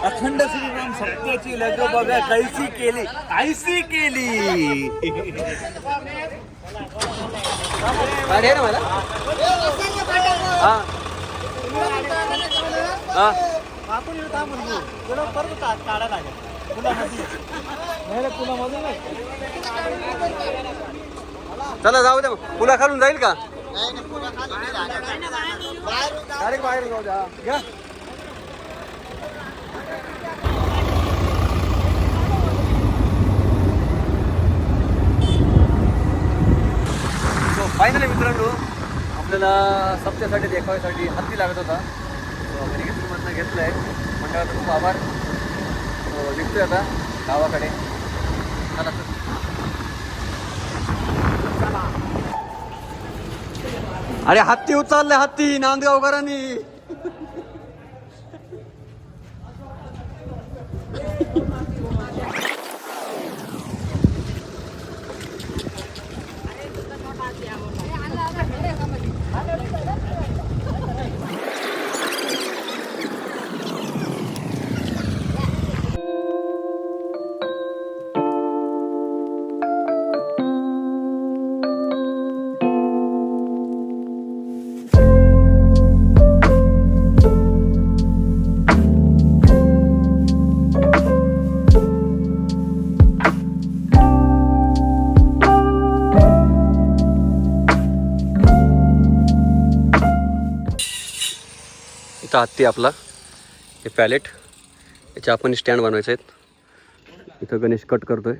अखंड श्रीराम सत्याची लग बघा कैसी केली कैसी केली. गाडी आहे ना मला. हा हा आपण परत काढायला लागेल पुलामध्ये नाही. चला जाऊ द्या मग. पुला खालून जाईल का? डायरेक्ट बाहेर जाऊ द्या. घ्या. फायनली मित्रांनो आपल्याला सप्त्यासाठी देखाव्यासाठी हत्ती लागत होता. मधनं घेतलं आहे. मंडळाचा खूप आभार. निघतोय आता गावाकडे. चला अरे हत्ती उचलले हत्ती नांदगावकरांनी. इथं हत्ती आपला हे पॅलेट याचे आपण स्टँड बनवायचे आहेत. इथं गणेश कट करतोय.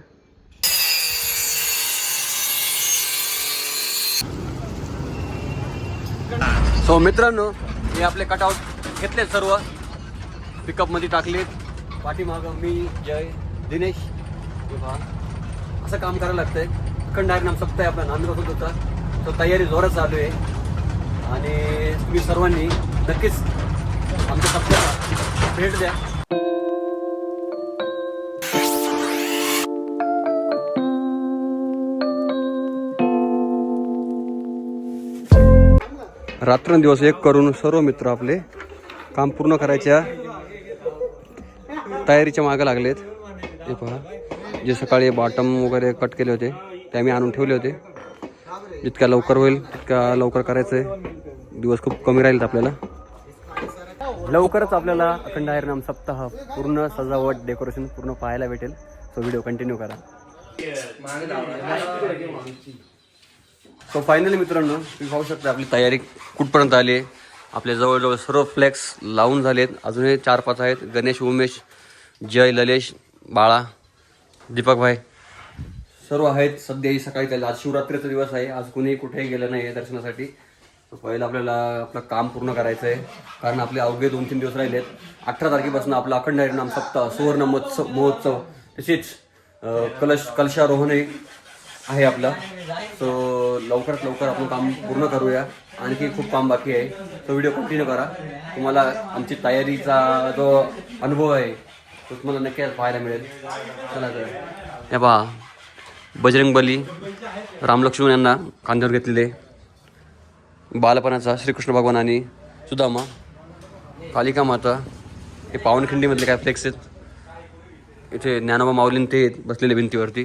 सो मित्रांनो हे आपले कटआउट घेतले सर्व पिकअप मध्ये टाकलेत. पाठीमागं मी जय दिनेश हे पहा असं काम करायला लागतंय. अखंड नाम सप्ताह आपला नांदगाव होता तो तयारी जोरात चालू आहे आणि तुम्ही सर्वांनी नक्कीच आमच्या सप्त्याला भेट द्या. रात्रंदिवस एक करून सर्व मित्र आपले काम पूर्ण करायच्या तयारीच्या मागे लागलेत. हे पहा जे सकाळी बॉटम वगैरे कट केले होते ते आम्ही आणून ठेवले होते. जितक्या लवकर होईल तितक्या लवकर करायचं आहे. दिवस खूप कमी राहील आपल्याला. लवकरच आपल्याला अखंड नाम सप्ताह पूर्ण सजावट डेकोरेशन पूर्ण पाहायला भेटेल. तो व्हिडिओ कंटिन्यू करा. सो फायनली मित्रांनो तुम्ही पाहू शकता आपली तयारी कुठपर्यंत आली आहे. आपल्या जवळजवळ सर्व फ्लेक्स लावून झालेत. अजूनही 4-5 आहेत. गणेश, उमेश, जय, ललेश, बाळा, दीपकभाई सर्व आहेत. सध्या ही सकाळी चालली. आज शिवरात्रीचा दिवस आहे. आज कुणीही कुठेही गेलं नाही आहे दर्शनासाठी. पहिलं आपल्याला आपलं काम पूर्ण करायचं आहे कारण आपले अवघे 2-3 दिवस राहिलेत. 18 तारखेपासून आपला अखंड नाम सप्ताह सुवर्ण महोत्सव तसेच कलशारोहणही आहे आपला. सो लवकरात लवकर आपण काम पूर्ण करूया. आणखी खूप काम बाकी आहे. तो व्हिडिओ कंटिन्यू करा. तुम्हाला आमची तयारीचा जो अनुभव आहे तो तुम्हाला नक्की पाहायला मिळेल. चला तर हे पहा बजरंगबली रामलक्ष्मण यांना खांद्यावर घेतलेले. बालपणाचा श्रीकृष्ण भगवान आणि सुदामा, कालिका माता, हे पावनखिंडीमधले काय फ्लेक्स आहेत. इथे ज्ञानोबा माऊलीन ते बसलेले भिंतीवरती.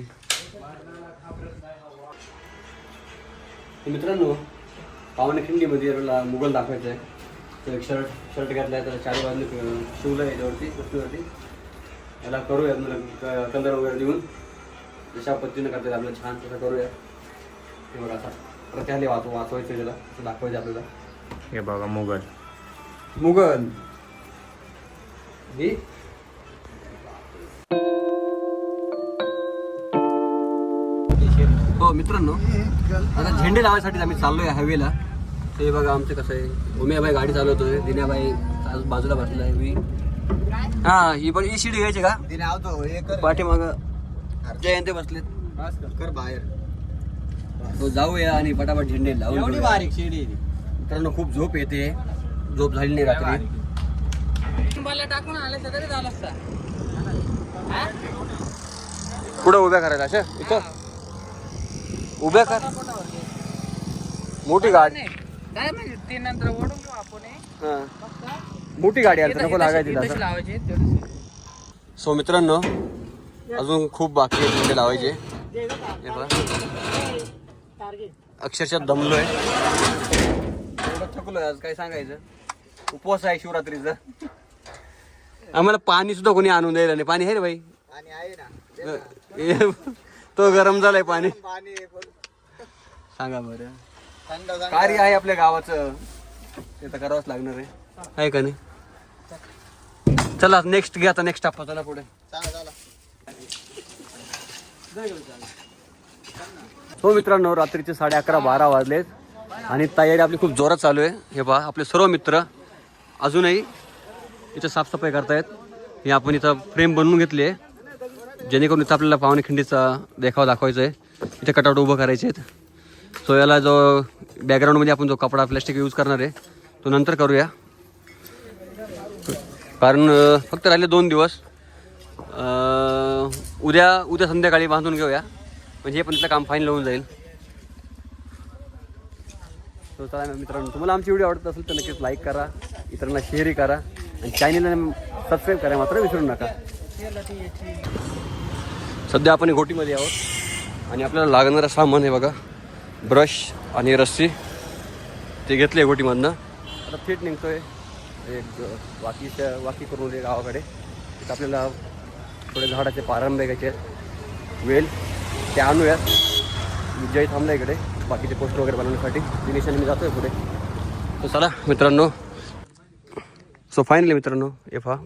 मित्रांनो पावनखिंडीमध्ये आपल्याला मुघल दाखवायचं आहे. तर एक शर्ट घातला आहे. त्याला 4 बाजूला शिवलं आहे याच्यावरती गोष्टीवरती. याला करूया कलर वगैरे देऊन जशा पद्धतीनं करता आपल्याला छान तसं करूया. हे बघा असा प्रत्याले वाचवायचं त्याला असं दाखवायचं आपल्याला. हे बघा मुघल ही हो मित्रांनो आता झेंडे लावायसाठी आम्ही चाललोय हायवेला. ते बघा आमचं कसं आहे. उमेयाबाई गाडी चालवतोय. दिन्याबाई बाजूला बसला आहे. मी हा ही पण ही शिडी घ्यायची का पाठीमाग जयंती बसलेत कर बाहेर. तो जाऊया आणि पटापट झेंडे लावून. बारीक शिडी मित्रांनो खूप झोप येते. झोप झाली नाही रात्री. टाकून आलं तरी झालं असता. पुढे उभ्या करायला अशा इथं उभ्या कर. मोठी गाडी काय म्हणजे ते नंतर ओढून घेऊ आपण हे. हा. मोठी गाडी आली तर नको लागायची तशी दादा. लावायची तेवढी. सो मित्रांनो अजून खूप बाकी आहेत झेंडे लावायचे. हे पहा. अक्षरशः दमलोय, एवढं थकलोय आज, काय सांगायचं. उपवास आहे शिवरात्रीचा. आम्हाला पाणी सुद्धा कोणी आणून द्यायला नाही. पाणी आहे रे बाई? आणि आहे ना तो गरम झालाय पाणी. पाणी सांगा बरं, थंड कार्य आहे आपल्या गावाचं, ते तर करावंच लागणार आहे का नाही. चला नेक्स्ट घ्या आता, नेक्स्ट टापा. चला पुढे. हो मित्रांनो, रात्रीचे 11:30-12 वाजलेत आणि तयारी आपली खूप जोरात चालू आहे. हे पहा आपले सर्व मित्र अजूनही इथं साफसफाई करतायत. हे आपण इथं फ्रेम बनवून घेतली आहे, जेणेकरून इथं आपल्याला पावनखिंडीचा देखावा दाखवायचा आहे. इथे कटआउट उभं करायचे आहेत. सो याला जो बॅकग्राऊंडमध्ये आपण जो कपडा प्लॅस्टिक यूज करणार आहे तो नंतर करूया, कारण फक्त राहिले 2 दिवस. उद्या संध्याकाळी बांधून घेऊया, म्हणजे हे पण इथलं काम फाईन होऊन जाईल. सो चला ना मित्रांनो, तुम्हाला आमची व्हिडिओ आवडत असेल तर नक्कीच लाईक करा, इतरांना शेअरही करा आणि चॅनलला सबस्क्राईब करा मात्र विसरू नका. सध्या आपण घोटीमध्ये आहोत आणि आपल्याला लागणारं सामान हे बघा, ब्रश आणि रस्सी ते घेतले घोटीमधनं. आता थेट निघतोय एक वाकी करून गावाकडे. तिथं आपल्याला थोडे झाडाचे पारंबे बघायचे आहेत, वेल ते आणूयात. जय थांबला इकडे बाकीचे पोस्ट वगैरे बनवण्यासाठी. दिनेशाने मी जातोय पुढे. तर चला मित्रांनो, सो फायनली मित्रांनो हे पहा,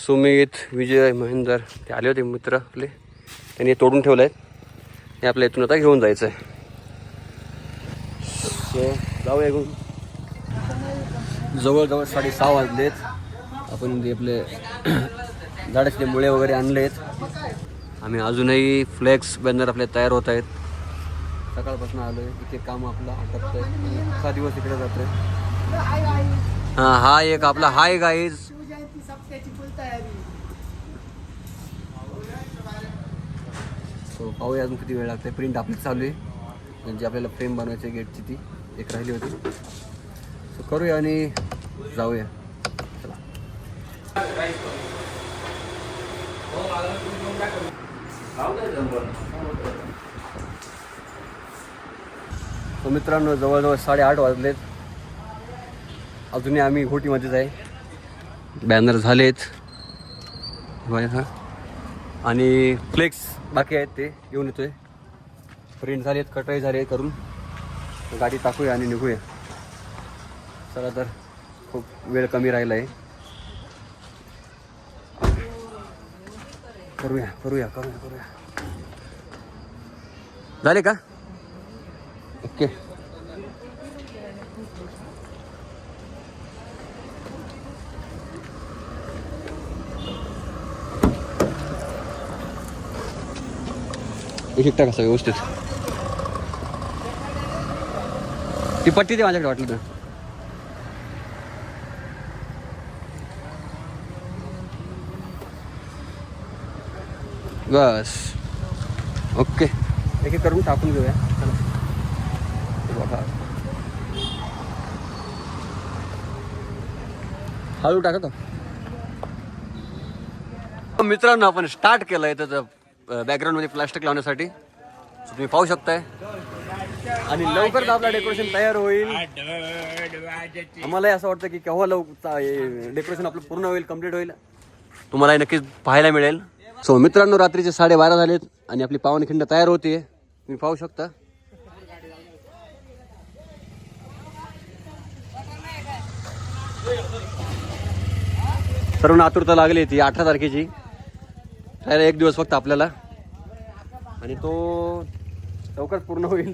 सुमित, विजय, महेंदर ते आले होते मित्र आपले, त्यांनी तोडून ठेवलं आहे. हे आपल्या इथून आता घेऊन जायचं आहे. सो जाऊया घेऊन. जवळजवळ 6:30 वाजलेत. आपण ते आपले झाडाचे मुळे वगैरे आणलेत. आम्ही अजूनही फ्लेक्स बॅनर आपले तयार होत आहेत. सकाळपासून आलो आहे, इथे काम आपलं आटपतंय. 6 दिवस इकडे जातोय. हां, हा एक आपला हाय गाईज. सो पाहूया अजून किती वेळ लागते. प्रिंट आपली चालू आहे, म्हणजे आपल्याला फ्रेम बनवायची गेटची ती एक राहिली होती. सो करूया आणि जाऊया. चला. तो मित्रांनो जवळजवळ 8:30 वाजलेत. अजूनही आम्ही घोटीमध्येच आहे. बॅनर झालेत बघा आणि फ्लेक्स बाकी आहेत ते घेऊन येतोय. प्रिंट झालेत, कटाई झाले करून गाडी टाकूया आणि निघूया. चला तर, खूप वेळ कमी राहिला आहे. करूया. झाले का? ओके. एक टाका सगळं व्यवस्थित. ती पट्टी दे माझ्याकडे वाटलं तर. बस ओके. एक करून टाकून घेऊया. बघा हळू टाकतो. मित्रांनो आपण स्टार्ट केलं आहे त्याचं बॅकग्राऊंडमध्ये प्लास्टिक लावण्यासाठी. तुम्ही पाहू शकताय आणि लवकरच आपलं डेकोरेशन तयार होईल. आम्हालाही असं वाटतं की केव्हा डेकोरेशन आपलं पूर्ण होईल, कम्प्लीट होईल, तुम्हालाही नक्कीच पाहायला मिळेल. सो मित्रांनो रात्रीचे 12:30 झालेत आणि आपली पावनखिंड तयार होतीये. तुम्ही पाहू शकता. सर्व आतुरता लागली ती 18 तारखेची. राहिला 1 दिवस फक्त आपल्याला आणि तो लवकरच पूर्ण होईल.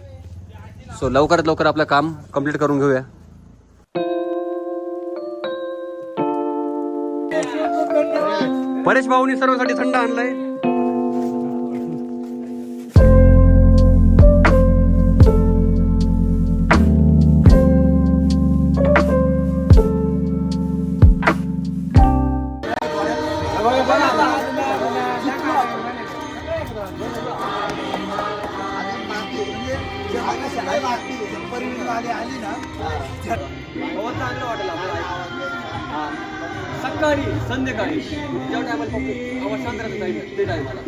सो लवकरात लवकर आपलं काम कंप्लीट करून घेऊया. परेश भाऊनी सर्वांसाठी थंड आणलाय. आली आली ना चांगलं वाटेल आपल्याला. सकाळी संध्याकाळी ज्या टायमाला फक्त आवाज शांत राहतो टाईम ते टायमाला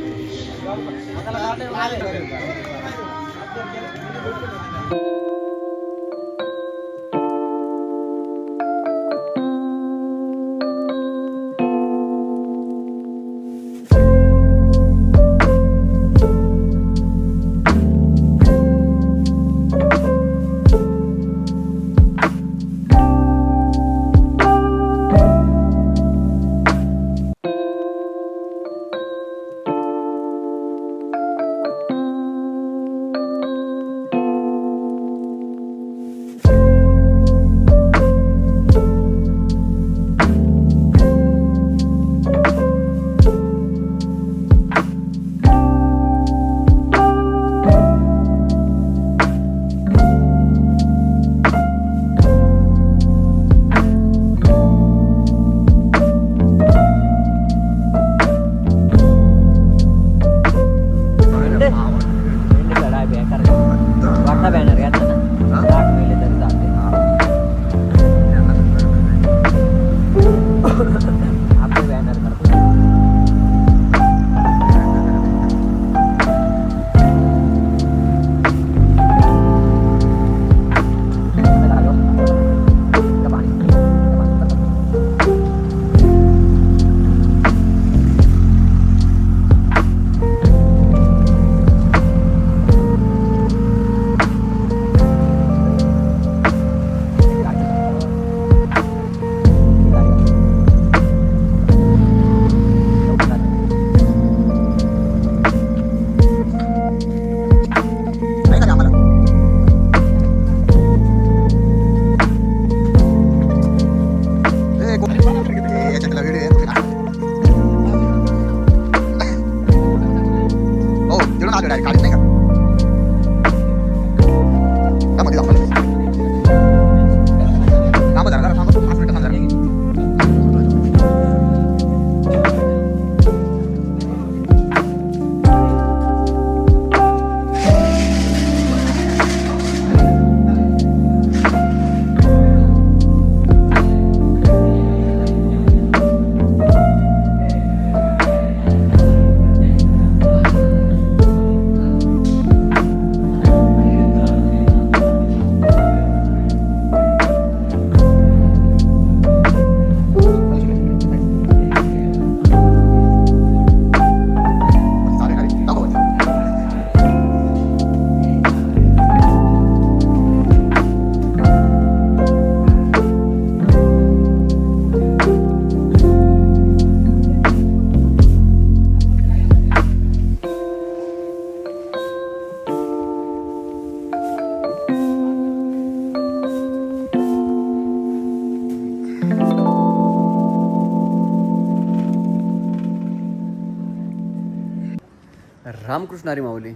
रामकृष्ण हरी माऊली.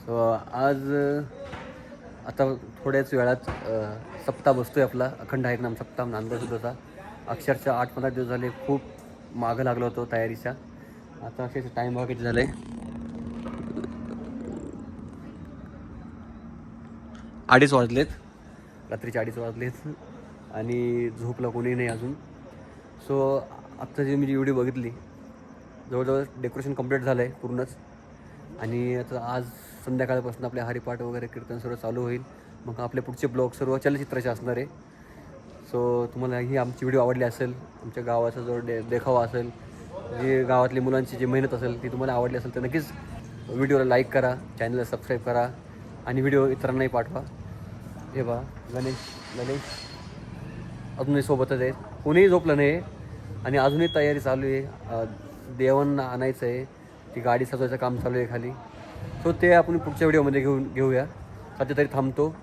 सो आज आता थोड्याच वेळात सप्ताह बसतोय आपला अखंड आहेत नाम सप्ताह नांदसुद्धाचा. अक्षरशः 8-15 दिवस झाले खूप मागं लागलो होतो तयारीच्या. आता अक्षरशः टाईम बघा किती झालं आहे, 2:30 वाजलेत, रात्रीचे 2:30 वाजलेत आणि झोपला कोणी नाही अजून. सो आत्ता जी मी जी व्हिडिओ बघितली जवळजवळ डेकोरेशन कंप्लीट झालं आहे पूर्णच. आणि आता आज संध्याकाळपासून आपले हरिपाठ वगैरे कीर्तन सर्व चालू होईल. मग आपले पुढचे ब्लॉग सर्व चलचित्राचे असणार आहे. सो तुम्हाला ही आमची व्हिडिओ आवडली असेल, आमच्या गावाचा जो देखावा असेल, जी गावातली मुलांची जी मेहनत असेल ती तुम्हाला आवडली असेल तर नक्कीच व्हिडिओला लाईक करा, चॅनलला सबस्क्राईब करा आणि व्हिडिओ इतरांनाही पाठवा. हे बा ललेश अजूनही सोबतच आहेत, कोणीही झोपलं नाही आणि अजूनही तयारी चालू आहे. देवांना आणायचं आहे, ती गाडी सजवायचं काम चालू आहे खाली. सो ते आपण पुढच्या व्हिडिओमध्ये घेऊया. सध्या तरी थांबतो.